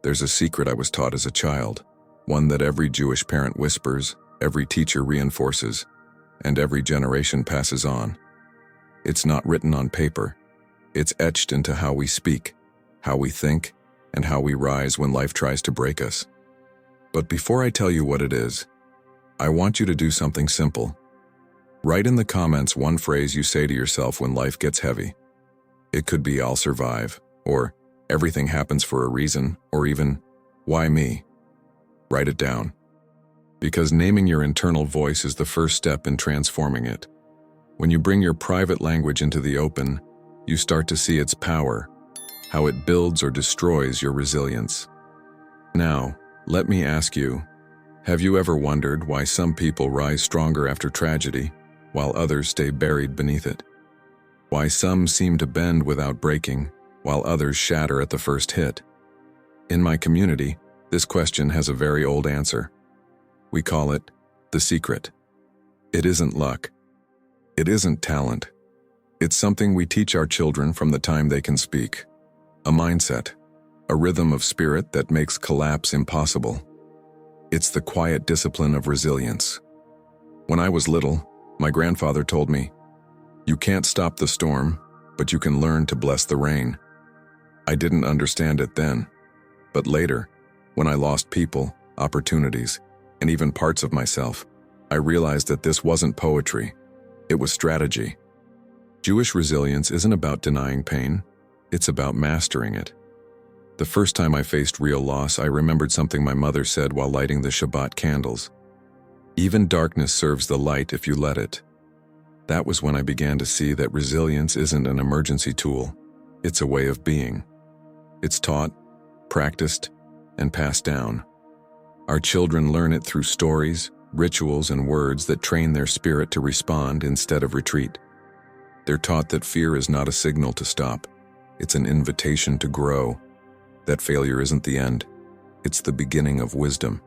There's a secret I was taught as a child, one that every Jewish parent whispers, every teacher reinforces, and every generation passes on. It's not written on paper. It's etched into how we speak, how we think, and how we rise when life tries to break us. But before I tell you what it is, I want you to do something simple. Write in the comments one phrase you say to yourself when life gets heavy. It could be "I'll survive," or "everything happens for a reason," or even "why me?" Write it down. Because naming your internal voice is the first step in transforming it. When you bring your private language into the open, you start to see its power, how it builds or destroys your resilience. Now, let me ask you, have you ever wondered why some people rise stronger after tragedy, while others stay buried beneath it? Why some seem to bend without breaking, while others shatter at the first hit? In my community, this question has a very old answer. We call it the secret. It isn't luck. It isn't talent. It's something we teach our children from the time they can speak. A mindset, a rhythm of spirit that makes collapse impossible. It's the quiet discipline of resilience. When I was little, my grandfather told me, "You can't stop the storm, but you can learn to bless the rain." I didn't understand it then, but later, when I lost people, opportunities, and even parts of myself, I realized that this wasn't poetry, it was strategy. Jewish resilience isn't about denying pain, it's about mastering it. The first time I faced real loss, I remembered something my mother said while lighting the Shabbat candles. "Even darkness serves the light if you let it." That was when I began to see that resilience isn't an emergency tool, it's a way of being. It's taught, practiced, and passed down. Our children learn it through stories, rituals, and words that train their spirit to respond instead of retreat. They're taught that fear is not a signal to stop, it's an invitation to grow. That failure isn't the end, it's the beginning of wisdom.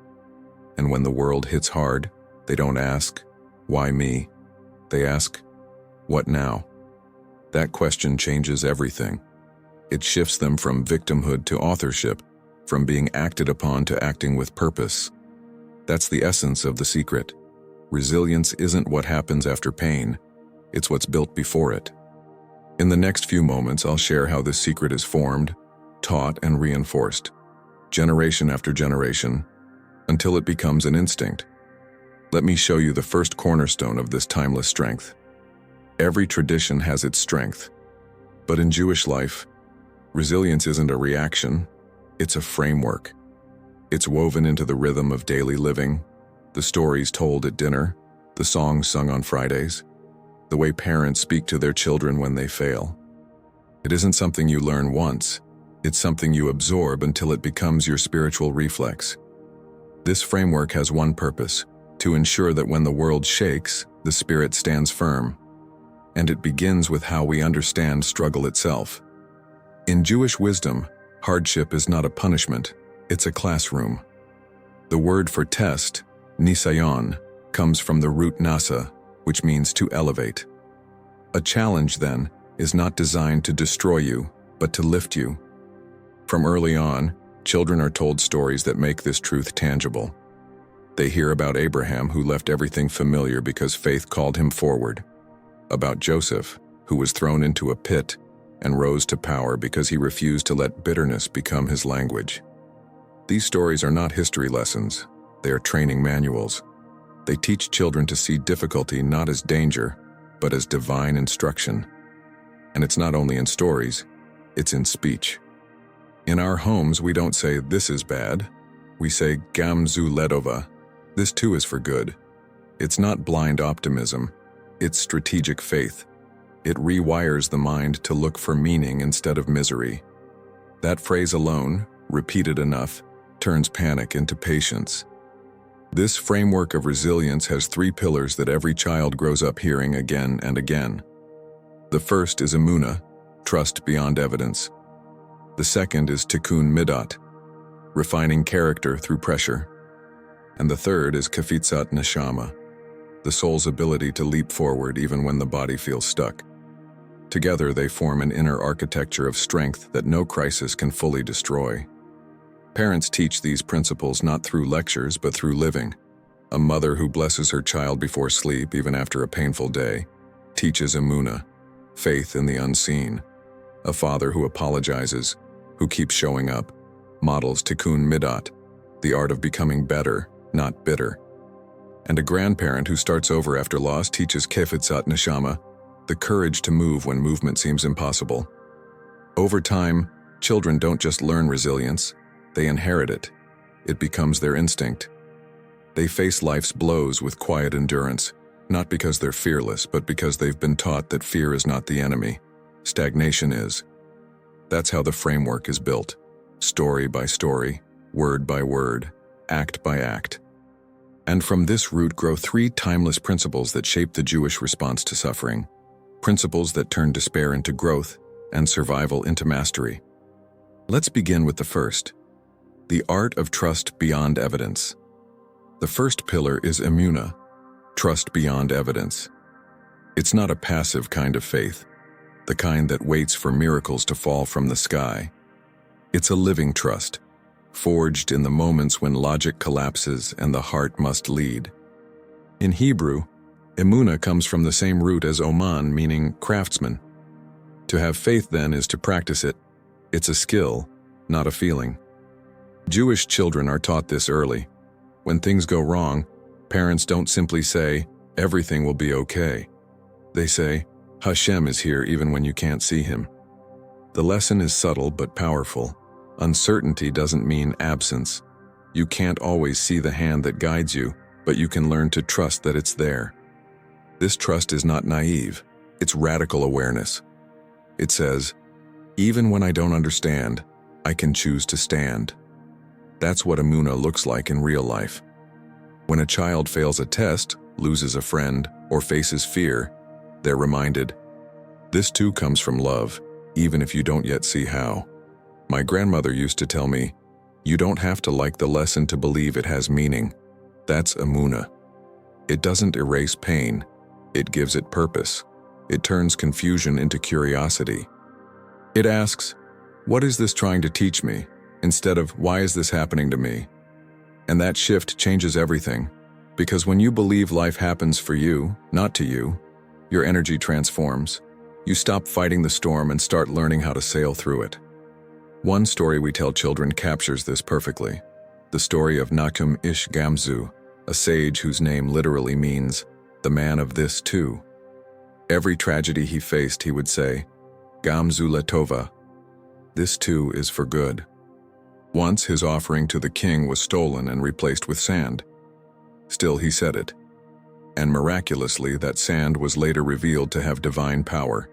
And when the world hits hard, they don't ask, "Why me?" They ask, "What now?" That question changes everything. It shifts them from victimhood to authorship, from being acted upon to acting with purpose. That's the essence of the secret. Resilience isn't what happens after pain, it's what's built before it. In the next few moments, I'll share how this secret is formed, taught, and reinforced, generation after generation, until it becomes an instinct. Let me show you the first cornerstone of this timeless strength. Every tradition has its strength, but in Jewish life, resilience isn't a reaction, it's a framework. It's woven into the rhythm of daily living, the stories told at dinner, the songs sung on Fridays, the way parents speak to their children when they fail. It isn't something you learn once, it's something you absorb until it becomes your spiritual reflex. This framework has one purpose: to ensure that when the world shakes, the spirit stands firm. And it begins with how we understand struggle itself. In Jewish wisdom, hardship is not a punishment, it's a classroom. The word for test, nisayon, comes from the root nasa, which means to elevate. A challenge, then, is not designed to destroy you, but to lift you. From early on, children are told stories that make this truth tangible. They hear about Abraham, who left everything familiar because faith called him forward. About Joseph, who was thrown into a pit and rose to power because he refused to let bitterness become his language. These stories are not history lessons, they are training manuals. They teach children to see difficulty not as danger, but as divine instruction. And it's not only in stories, it's in speech. In our homes, we don't say, "This is bad." We say, "Gam zu ledova." This too is for good. It's not blind optimism, it's strategic faith. It rewires the mind to look for meaning instead of misery. That phrase alone, repeated enough, turns panic into patience. This framework of resilience has three pillars that every child grows up hearing again and again. The first is emunah, trust beyond evidence. The second is tikkun midot, refining character through pressure. And the third is kafitsat neshama, the soul's ability to leap forward even when the body feels stuck. Together they form an inner architecture of strength that no crisis can fully destroy. Parents teach these principles not through lectures but through living. A mother who blesses her child before sleep, even after a painful day, teaches emunah, faith in the unseen. A father who apologizes, who keeps showing up, models tikkun midot, the art of becoming better, not bitter. And a grandparent who starts over after loss teaches kefitzat neshama, the courage to move when movement seems impossible. Over time, children don't just learn resilience, they inherit it. It becomes their instinct. They face life's blows with quiet endurance, not because they're fearless, but because they've been taught that fear is not the enemy. Stagnation is. That's how the framework is built. Story by story, word by word, act by act. And from this root grow three timeless principles that shape the Jewish response to suffering. Principles that turn despair into growth and survival into mastery. Let's begin with the first. The art of trust beyond evidence. The first pillar is emunah, trust beyond evidence. It's not a passive kind of faith, the kind that waits for miracles to fall from the sky. It's a living trust, forged in the moments when logic collapses and the heart must lead. In Hebrew, emunah comes from the same root as oman, meaning craftsman. To have faith, then, is to practice it. It's a skill, not a feeling. Jewish children are taught this early. When things go wrong, parents don't simply say, "Everything will be okay." They say, "Hashem is here even when you can't see him." The lesson is subtle but powerful. Uncertainty doesn't mean absence. You can't always see the hand that guides you, but you can learn to trust that it's there. This trust is not naive, it's radical awareness. It says, "Even when I don't understand, I can choose to stand." That's what emunah looks like in real life. When a child fails a test, loses a friend, or faces fear, they're reminded, this too comes from love, even if you don't yet see how. My grandmother used to tell me, you don't have to like the lesson to believe it has meaning. That's emunah. It doesn't erase pain, it gives it purpose. It turns confusion into curiosity. It asks, what is this trying to teach me? Instead of, why is this happening to me? And that shift changes everything. Because when you believe life happens for you, not to you, your energy transforms. You stop fighting the storm and start learning how to sail through it. One story we tell children captures this perfectly. The story of Nachum Ish Gamzu, a sage whose name literally means, the man of this too. Every tragedy he faced, he would say, Gamzu letova, this too is for good. Once his offering to the king was stolen and replaced with sand. Still he said it. And miraculously that sand was later revealed to have divine power.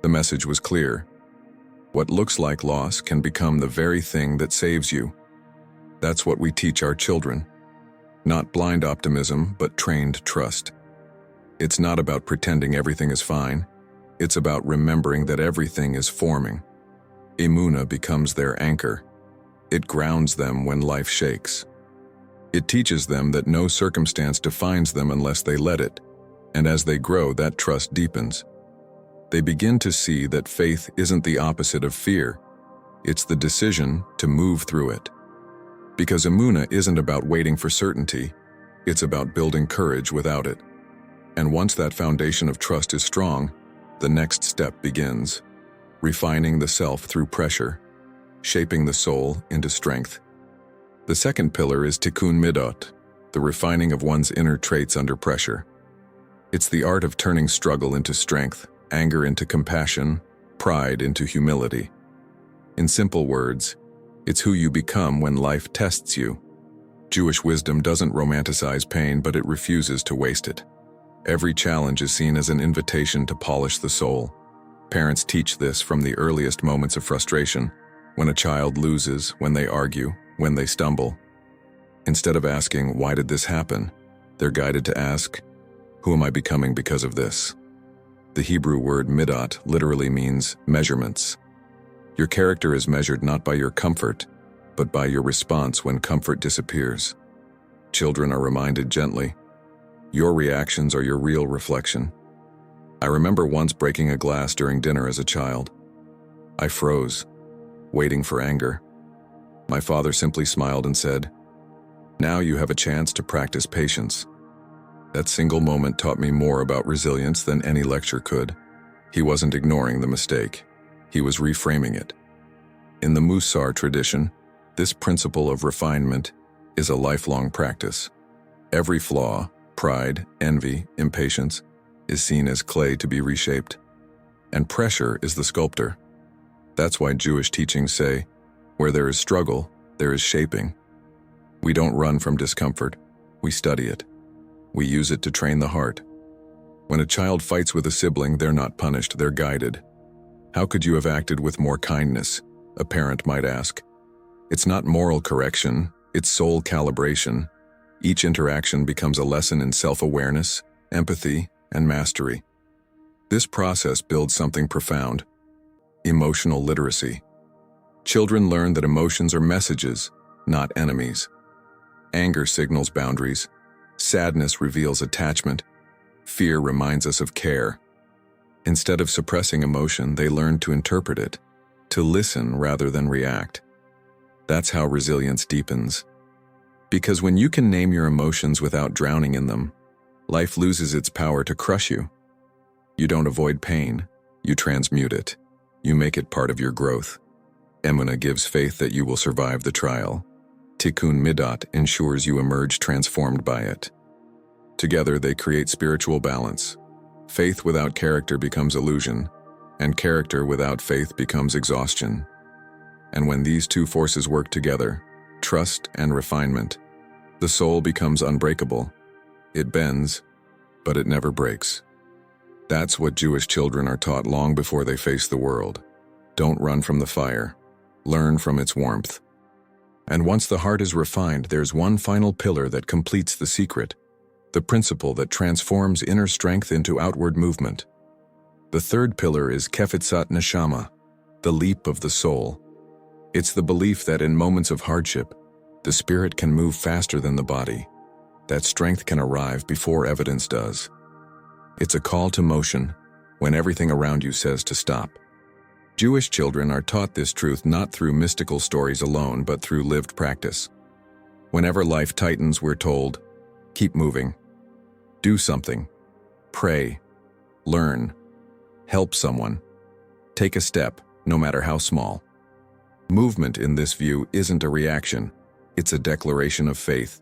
The message was clear. What looks like loss can become the very thing that saves you. That's what we teach our children. Not blind optimism, but trained trust. It's not about pretending everything is fine. It's about remembering that everything is forming. Emunah becomes their anchor. It grounds them when life shakes. It teaches them that no circumstance defines them unless they let it, and as they grow, that trust deepens. They begin to see that faith isn't the opposite of fear. It's the decision to move through it. Because emunah isn't about waiting for certainty, it's about building courage without it. And once that foundation of trust is strong, the next step begins. Refining the self through pressure, shaping the soul into strength. The second pillar is tikkun midot, the refining of one's inner traits under pressure. It's the art of turning struggle into strength, anger into compassion, pride into humility. In simple words, it's who you become when life tests you. Jewish wisdom doesn't romanticize pain, but it refuses to waste it. Every challenge is seen as an invitation to polish the soul. Parents teach this from the earliest moments of frustration, when a child loses, when they argue, when they stumble. Instead of asking, why did this happen? They're guided to ask, who am I becoming because of this? The Hebrew word midot literally means measurements. Your character is measured not by your comfort, but by your response when comfort disappears. Children are reminded gently, your reactions are your real reflection. I remember once breaking a glass during dinner as a child. I froze, waiting for anger. My father simply smiled and said, "Now you have a chance to practice patience." That single moment taught me more about resilience than any lecture could. He wasn't ignoring the mistake. He was reframing it. In the Musar tradition, this principle of refinement is a lifelong practice. Every flaw, pride, envy, impatience, is seen as clay to be reshaped. And pressure is the sculptor. That's why Jewish teachings say, where there is struggle, there is shaping. We don't run from discomfort, we study it. We use it to train the heart. When a child fights with a sibling, they're not punished, they're guided. How could you have acted with more kindness? A parent might ask. It's not moral correction, it's soul calibration. Each interaction becomes a lesson in self-awareness, empathy, and mastery. This process builds something profound: emotional literacy. Children learn that emotions are messages, not enemies. Anger signals boundaries. Sadness reveals attachment. Fear reminds us of care. Instead of suppressing emotion, they learn to interpret it, to listen rather than react. That's how resilience deepens. Because when you can name your emotions without drowning in them, life loses its power to crush you. You don't avoid pain, you transmute it. You make it part of your growth. Emunah gives faith that you will survive the trial. Tikkun Midot ensures you emerge transformed by it. Together they create spiritual balance. Faith without character becomes illusion, and character without faith becomes exhaustion. And when these two forces work together, trust and refinement, the soul becomes unbreakable. It bends, but it never breaks. That's what Jewish children are taught long before they face the world. Don't run from the fire. Learn from its warmth. And once the heart is refined, there's one final pillar that completes the secret, the principle that transforms inner strength into outward movement. The third pillar is Kefitzat Neshama, the leap of the soul. It's the belief that in moments of hardship, the spirit can move faster than the body, that strength can arrive before evidence does. It's a call to motion when everything around you says to stop. Jewish children are taught this truth not through mystical stories alone, but through lived practice. Whenever life tightens, we're told, keep moving, do something, pray, learn, help someone, take a step, no matter how small. Movement in this view isn't a reaction, it's a declaration of faith.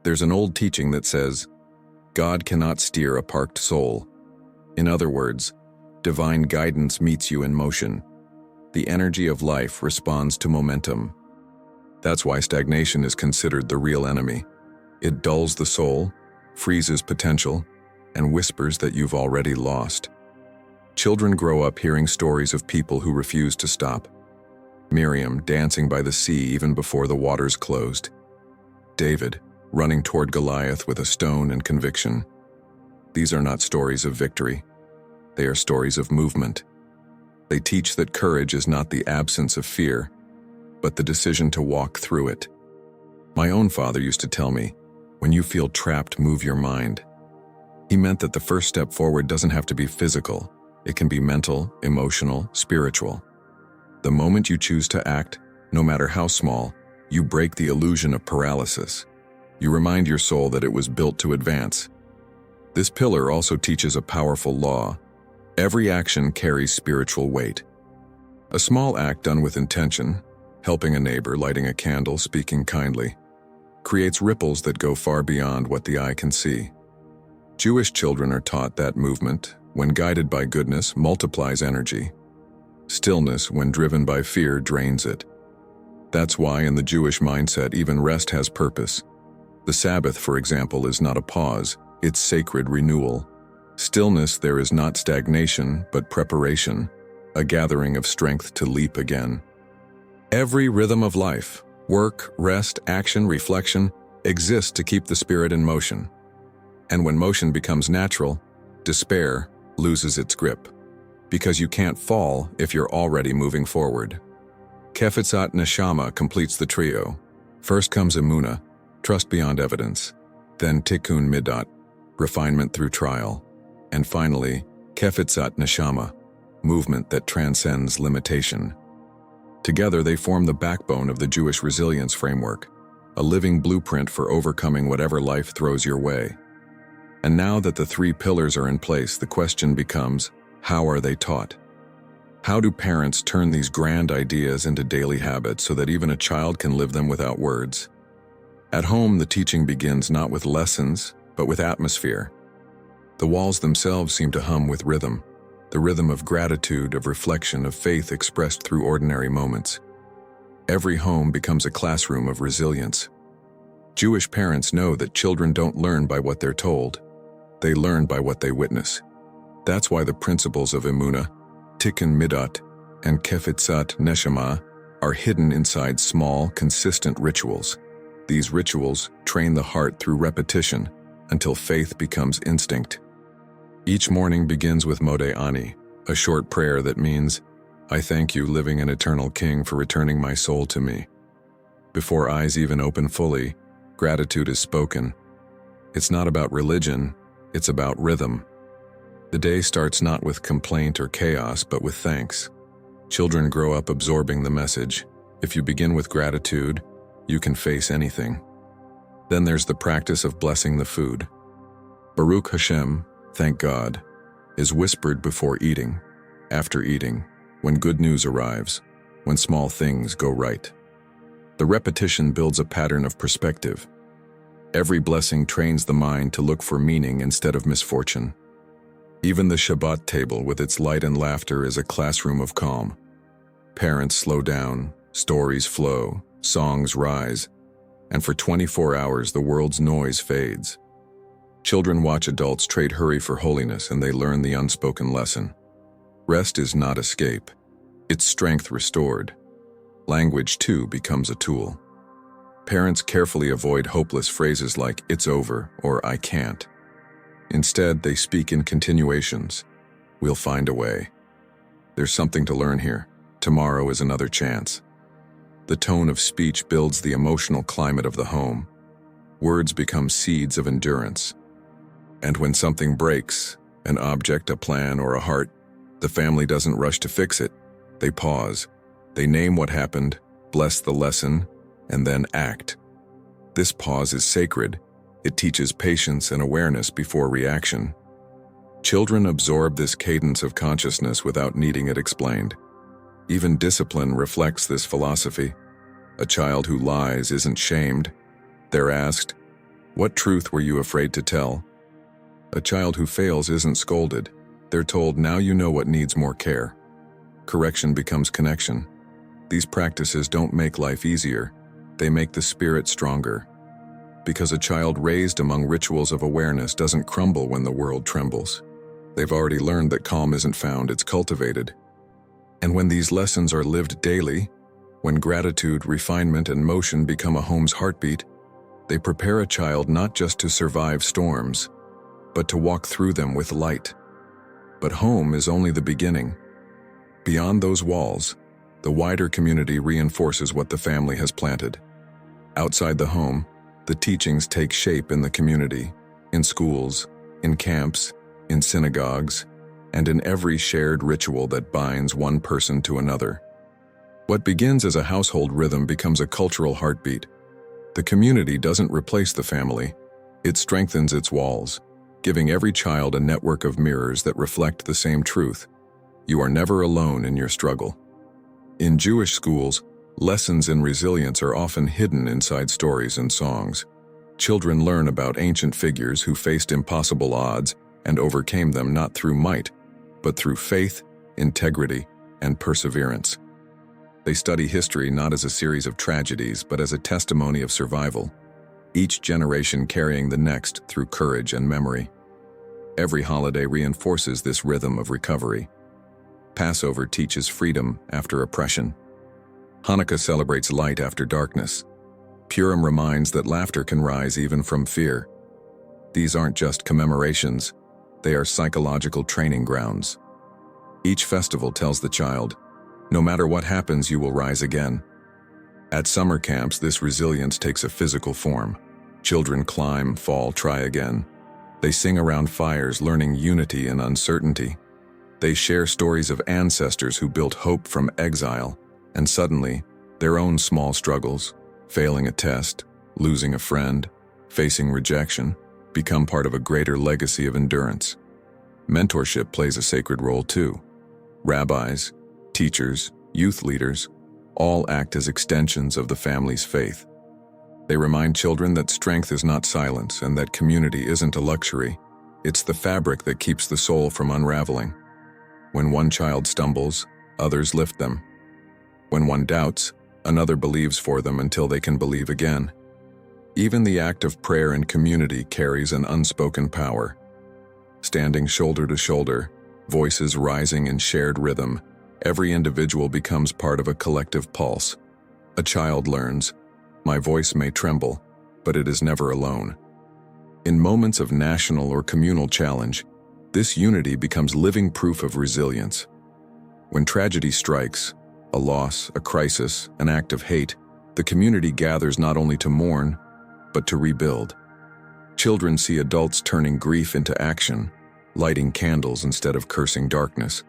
There's an old teaching that says, God cannot steer a parked soul. In other words, divine guidance meets you in motion. The energy of life responds to momentum. That's why stagnation is considered the real enemy. It dulls the soul, freezes potential, and whispers that you've already lost. Children grow up hearing stories of people who refuse to stop. Miriam dancing by the sea even before the waters closed. David running toward Goliath with a stone and conviction. These are not stories of victory. They are stories of movement. They teach that courage is not the absence of fear, but the decision to walk through it. My own father used to tell me, when you feel trapped, move your mind. He meant that the first step forward doesn't have to be physical. It can be mental, emotional, spiritual. The moment you choose to act, no matter how small, you break the illusion of paralysis. You remind your soul that it was built to advance. This pillar also teaches a powerful law. Every action carries spiritual weight. A small act done with intention, helping a neighbor, lighting a candle, speaking kindly, creates ripples that go far beyond what the eye can see. Jewish children are taught that movement, when guided by goodness, multiplies energy. Stillness, when driven by fear, drains it. That's why in the Jewish mindset, even rest has purpose. The Sabbath, for example, is not a pause, it's sacred renewal. Stillness there is not stagnation, but preparation, a gathering of strength to leap again. Every rhythm of life, work, rest, action, reflection, exists to keep the spirit in motion. And when motion becomes natural, despair loses its grip. Because you can't fall if you're already moving forward. Kefitzat Neshama completes the trio. First comes Emunah, trust beyond evidence. Then Tikkun Midot, refinement through trial. And finally, Kefitzat Neshama, movement that transcends limitation. Together, they form the backbone of the Jewish resilience framework, a living blueprint for overcoming whatever life throws your way. And now that the three pillars are in place, the question becomes, how are they taught? How do parents turn these grand ideas into daily habits so that even a child can live them without words? At home, the teaching begins not with lessons, but with atmosphere. The walls themselves seem to hum with rhythm, the rhythm of gratitude, of reflection, of faith expressed through ordinary moments. Every home becomes a classroom of resilience. Jewish parents know that children don't learn by what they're told. They learn by what they witness. That's why the principles of Emunah, Tikkun Midat, and Kefitzat Neshama are hidden inside small, consistent rituals. These rituals train the heart through repetition until faith becomes instinct. Each morning begins with Modeh Ani, a short prayer that means, I thank you, living and eternal King, for returning my soul to me. Before eyes even open fully, gratitude is spoken. It's not about religion, it's about rhythm. The day starts not with complaint or chaos, but with thanks. Children grow up absorbing the message. If you begin with gratitude, you can face anything. Then there's the practice of blessing the food. Baruch Hashem, thank God, is whispered before eating, after eating, when good news arrives, when small things go right. The repetition builds a pattern of perspective. Every blessing trains the mind to look for meaning instead of misfortune. Even the Shabbat table with its light and laughter is a classroom of calm. Parents slow down, stories flow, songs rise, and for 24 hours the world's noise fades. Children watch adults trade hurry for holiness, and they learn the unspoken lesson. Rest is not escape, it's strength restored. Language, too, becomes a tool. Parents carefully avoid hopeless phrases like, it's over, or I can't. Instead, they speak in continuations. We'll find a way. There's something to learn here. Tomorrow is another chance. The tone of speech builds the emotional climate of the home. Words become seeds of endurance. And when something breaks, an object, a plan, or a heart, the family doesn't rush to fix it. They pause. They name what happened, bless the lesson, and then act. This pause is sacred. It teaches patience and awareness before reaction. Children absorb this cadence of consciousness without needing it explained. Even discipline reflects this philosophy. A child who lies isn't shamed. They're asked, what truth were you afraid to tell? A child who fails isn't scolded. They're told, now you know what needs more care. Correction becomes connection. These practices don't make life easier. They make the spirit stronger. Because a child raised among rituals of awareness doesn't crumble when the world trembles. They've already learned that calm isn't found, it's cultivated. And when these lessons are lived daily, when gratitude, refinement, and motion become a home's heartbeat, they prepare a child not just to survive storms, but to walk through them with light. But home is only the beginning. Beyond those walls, the wider community reinforces what the family has planted. Outside the home, the teachings take shape in the community, in schools, in camps, in synagogues, and in every shared ritual that binds one person to another. What begins as a household rhythm becomes a cultural heartbeat. The community doesn't replace the family, it strengthens its walls, giving every child a network of mirrors that reflect the same truth. You are never alone in your struggle. In Jewish schools, lessons in resilience are often hidden inside stories and songs. Children learn about ancient figures who faced impossible odds and overcame them not through might, but through faith, integrity, and perseverance. They study history not as a series of tragedies, but as a testimony of survival, each generation carrying the next through courage and memory. Every holiday reinforces this rhythm of recovery. Passover teaches freedom after oppression. Hanukkah celebrates light after darkness. Purim reminds that laughter can rise even from fear. These aren't just commemorations, they are psychological training grounds. Each festival tells the child, no matter what happens, you will rise again. At summer camps, this resilience takes a physical form. Children climb, fall, try again. They sing around fires, learning unity in uncertainty. They share stories of ancestors who built hope from exile, And suddenly, their own small struggles, failing a test, losing a friend, facing rejection, become part of a greater legacy of endurance. Mentorship plays a sacred role too. Rabbis, teachers, youth leaders, all act as extensions of the family's faith. They remind children that strength is not silence and that community isn't a luxury. It's the fabric that keeps the soul from unraveling. When one child stumbles, others lift them. When one doubts, another believes for them until they can believe again. Even the act of prayer in community carries an unspoken power. Standing shoulder to shoulder, voices rising in shared rhythm, every individual becomes part of a collective pulse. A child learns, "My voice may tremble, but it is never alone." In moments of national or communal challenge, this unity becomes living proof of resilience. When tragedy strikes, a loss, a crisis, an act of hate, the community gathers not only to mourn, but to rebuild. Children see adults turning grief into action, lighting candles instead of cursing darkness.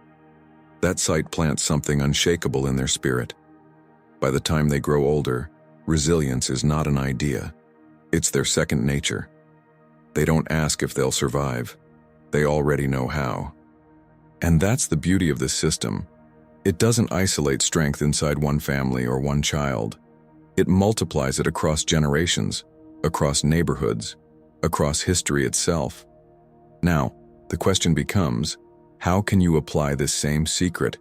That sight plants something unshakable in their spirit. By the time they grow older, resilience is not an idea. It's their second nature. They don't ask if they'll survive. They already know how. And that's the beauty of this system. It doesn't isolate strength inside one family or one child. It multiplies it across generations, across neighborhoods, across history itself. Now, the question becomes, how can you apply this same secret,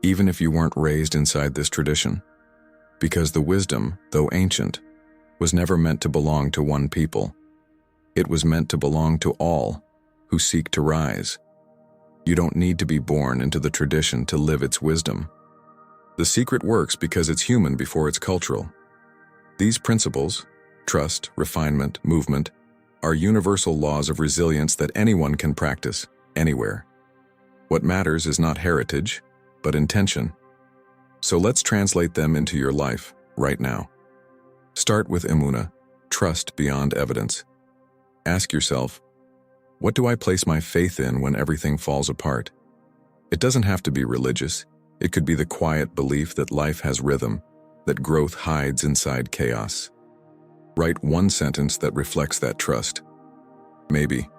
even if you weren't raised inside this tradition? Because the wisdom, though ancient, was never meant to belong to one people. It was meant to belong to all who seek to rise. You don't need to be born into the tradition to live its wisdom. The secret works because it's human before it's cultural. These principles, trust, refinement, movement, are universal laws of resilience that anyone can practice, anywhere. What matters is not heritage, but intention. So let's translate them into your life, right now. Start with Emunah, trust beyond evidence. Ask yourself, what do I place my faith in when everything falls apart? It doesn't have to be religious. It could be the quiet belief that life has rhythm, that growth hides inside chaos. Write one sentence that reflects that trust. Maybe,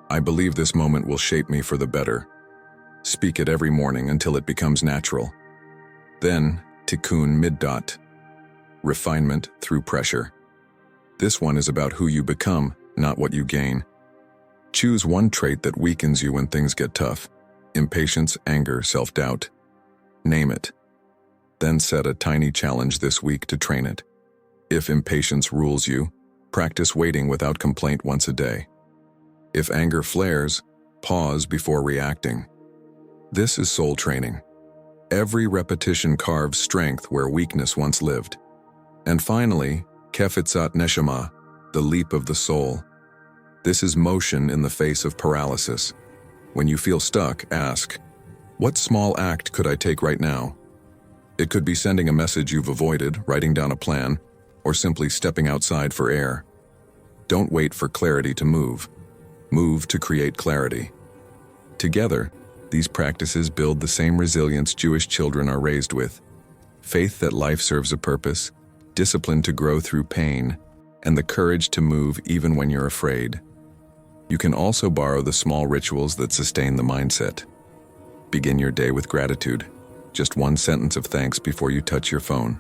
I believe this moment will shape me for the better. Speak it every morning until it becomes natural. Then, tikkun middat, refinement through pressure. This one is about who you become, not what you gain. Choose one trait that weakens you when things get tough. Impatience, anger, self-doubt. Name it. Then set a tiny challenge this week to train it. If impatience rules you, practice waiting without complaint once a day. If anger flares, pause before reacting. This is soul training. Every repetition carves strength where weakness once lived. And finally, kefitzat neshama, the leap of the soul. This is motion in the face of paralysis. When you feel stuck, ask, what small act could I take right now? It could be sending a message you've avoided, writing down a plan, or simply stepping outside for air. Don't wait for clarity to move. Move to create clarity. Together, these practices build the same resilience Jewish children are raised with. Faith that life serves a purpose, discipline to grow through pain, and the courage to move even when you're afraid. You can also borrow the small rituals that sustain the mindset. Begin your day with gratitude, just one sentence of thanks before you touch your phone.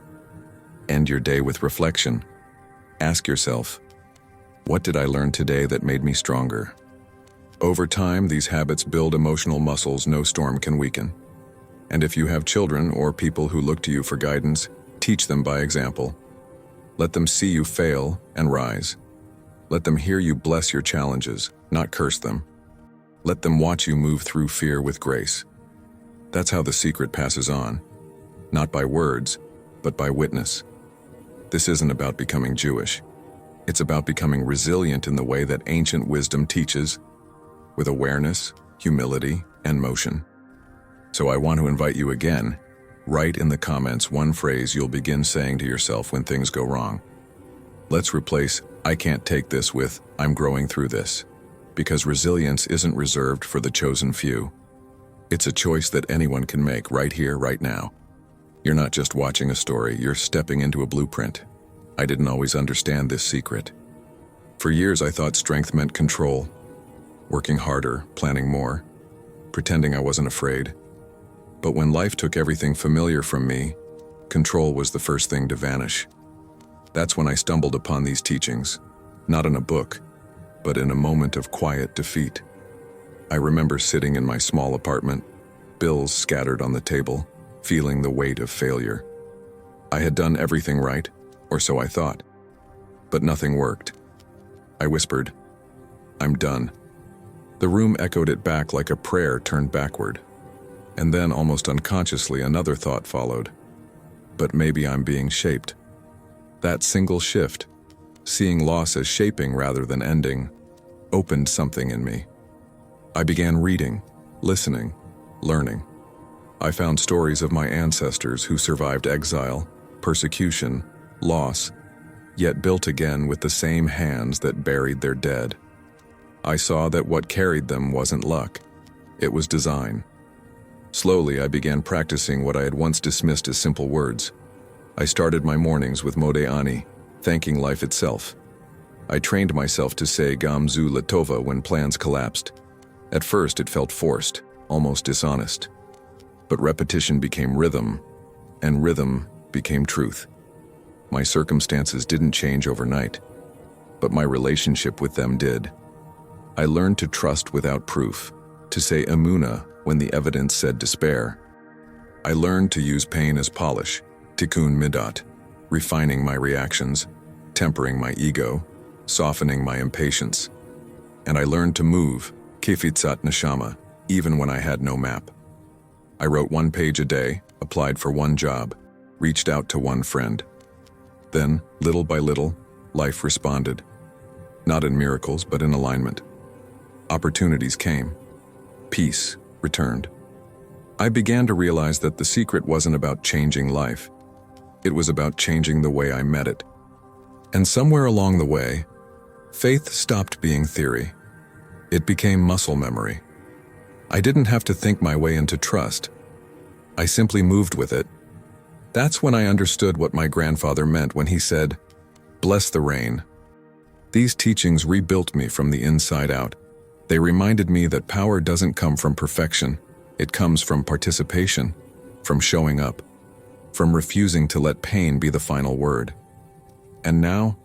End your day with reflection. Ask yourself, what did I learn today that made me stronger? Over time, these habits build emotional muscles no storm can weaken. And if you have children or people who look to you for guidance, teach them by example. Let them see you fail and rise. Let them hear you bless your challenges, not curse them. Let them watch you move through fear with grace. That's how the secret passes on, not by words, but by witness. This isn't about becoming Jewish. It's about becoming resilient in the way that ancient wisdom teaches, with awareness, humility, and motion. So I want to invite you again, write in the comments one phrase you'll begin saying to yourself when things go wrong. Let's replace I can't take this with I'm growing through this, because resilience isn't reserved for the chosen few. It's a choice that anyone can make right here, right now. You're not just watching a story, you're stepping into a blueprint. I didn't always understand this secret. For years I thought strength meant control, working harder, planning more, pretending I wasn't afraid. But when life took everything familiar from me, control was the first thing to vanish. That's when I stumbled upon these teachings, not in a book, but in a moment of quiet defeat. I remember sitting in my small apartment, bills scattered on the table, feeling the weight of failure. I had done everything right, or so I thought, but nothing worked. I whispered, "I'm done." The room echoed it back like a prayer turned backward. And then, almost unconsciously, another thought followed. But maybe I'm being shaped. That single shift, seeing loss as shaping rather than ending, opened something in me. I began reading, listening, learning. I found stories of my ancestors who survived exile, persecution, loss, yet built again with the same hands that buried their dead. I saw that what carried them wasn't luck, it was design. Slowly, I began practicing what I had once dismissed as simple words. I started my mornings with Mode Ani, thanking life itself. I trained myself to say Gam Zu Latova when plans collapsed. At first, it felt forced, almost dishonest. But repetition became rhythm, and rhythm became truth. My circumstances didn't change overnight, but my relationship with them did. I learned to trust without proof, to say Amuna when the evidence said despair. I learned to use pain as polish, tikkun midot, refining my reactions, tempering my ego, softening my impatience. And I learned to move, kefitsat neshama, even when I had no map. I wrote 1 page a day, applied for 1 job, reached out to 1 friend. Then, little by little, life responded. Not in miracles, but in alignment. Opportunities came. Peace returned. I began to realize that the secret wasn't about changing life. It was about changing the way I met it. And somewhere along the way, faith stopped being theory. It became muscle memory. I didn't have to think my way into trust. I simply moved with it. That's when I understood what my grandfather meant when he said, "Bless the rain." These teachings rebuilt me from the inside out. They reminded me that power doesn't come from perfection. It comes from participation, from showing up, from refusing to let pain be the final word. And now,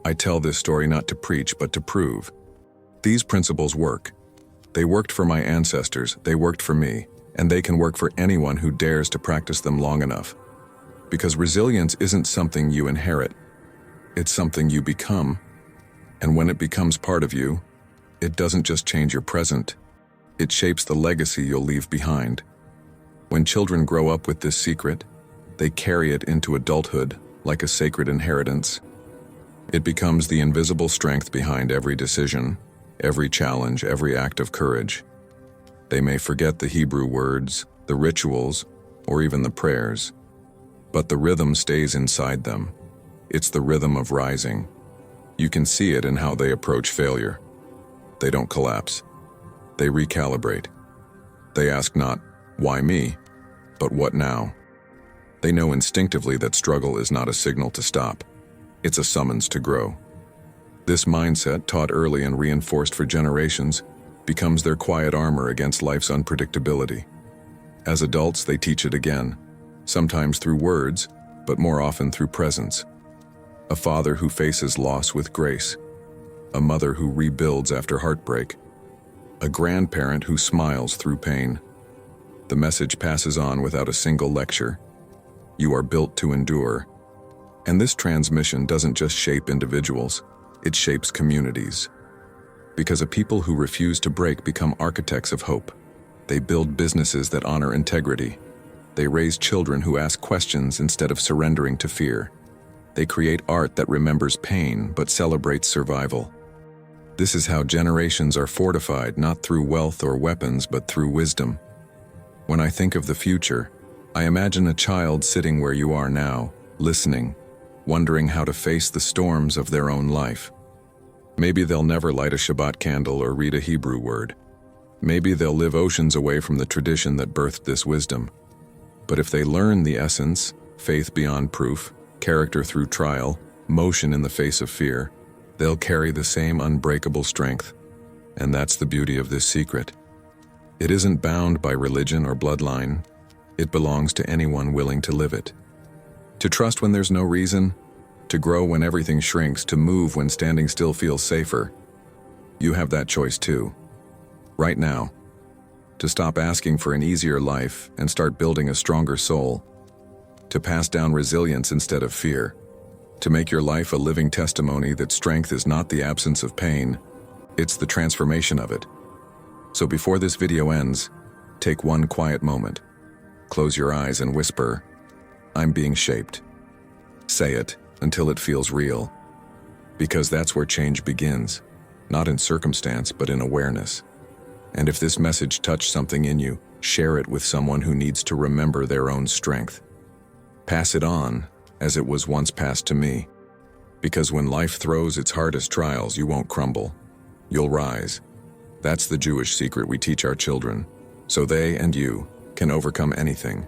I tell this story not to preach but to prove. These principles work. They worked for my ancestors, they worked for me, and they can work for anyone who dares to practice them long enough. Because resilience isn't something you inherit. It's something you become. And when it becomes part of you, it doesn't just change your present, it shapes the legacy you'll leave behind. When children grow up with this secret, they carry it into adulthood like a sacred inheritance. It becomes the invisible strength behind every decision, every challenge, every act of courage. They may forget the Hebrew words, the rituals, or even the prayers, but the rhythm stays inside them. It's the rhythm of rising. You can see it in how they approach failure. They don't collapse. They recalibrate. They ask not, "Why me?" but "What now?" They know instinctively that struggle is not a signal to stop. It's a summons to grow. This mindset, taught early and reinforced for generations, becomes their quiet armor against life's unpredictability. As adults, they teach it again, sometimes through words, but more often through presence. A father who faces loss with grace. A mother who rebuilds after heartbreak. A grandparent who smiles through pain. The message passes on without a single lecture. You are built to endure. And this transmission doesn't just shape individuals, it shapes communities. Because a people who refuse to break become architects of hope. They build businesses that honor integrity. They raise children who ask questions instead of surrendering to fear. They create art that remembers pain but celebrates survival. This is how generations are fortified, not through wealth or weapons, but through wisdom. When I think of the future, I imagine a child sitting where you are now, listening, wondering how to face the storms of their own life. Maybe they'll never light a Shabbat candle or read a Hebrew word. Maybe they'll live oceans away from the tradition that birthed this wisdom. But if they learn the essence, faith beyond proof, character through trial, motion in the face of fear, they'll carry the same unbreakable strength. And that's the beauty of this secret. It isn't bound by religion or bloodline. It belongs to anyone willing to live it. To trust when there's no reason, to grow when everything shrinks, to move when standing still feels safer. You have that choice too. Right now. To stop asking for an easier life and start building a stronger soul. To pass down resilience instead of fear. To make your life a living testimony that strength is not the absence of pain, it's the transformation of it. So before this video ends, take one quiet moment. Close your eyes and whisper, "I'm being shaped." Say it until it feels real. Because that's where change begins, not in circumstance, but in awareness. And if this message touched something in you, share it with someone who needs to remember their own strength. Pass it on, as it was once passed to me. Because when life throws its hardest trials, you won't crumble. You'll rise. That's the Jewish secret we teach our children, so they and you can overcome anything.